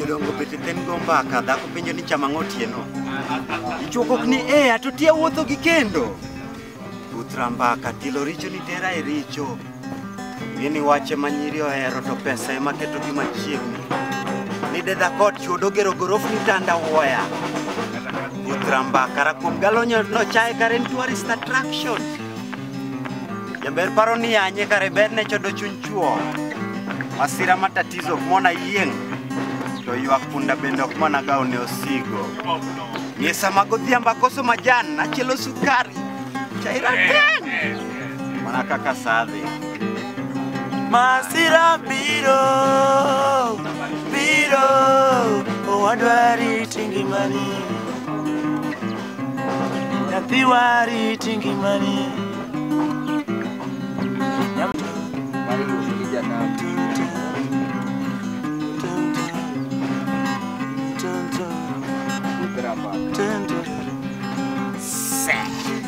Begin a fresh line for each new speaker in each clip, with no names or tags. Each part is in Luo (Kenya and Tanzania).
Jodongo bete ten go mbaka dhako penjo ni chama ng'otieno. Ichuokok ni to tia wuotho gi kendo. Putra mbaka tilo richo ni tera e richo. Ngeni wache manyiri ohero to pesa ema keto gi machiegni. Ni dedha kot chuodo gero gorofu ni tanda woya. Putra mbaka rakuom galonyo no chae karen tourist attraction. Jaber paro ni anye kare ber ne chodo chuny chuo. Masira matatizo mona yieng. To ywak punda bende ok mana gaone osigo. Nyesa magodhiamba koso majan achielo sukari. Chai rateng. Mana kaka sadhi.
Masira biro, wadwari tingimani. Nyathi wari tingimani.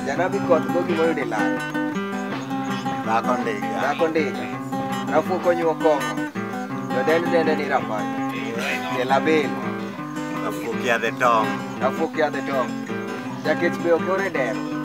Janabi koth gogi moyo de lal. Dhako ndiga. Rafuko nyuokongo. Jodende ni rapanya. Jelabel.
Rafukia the tong.
Jakech be okore dero.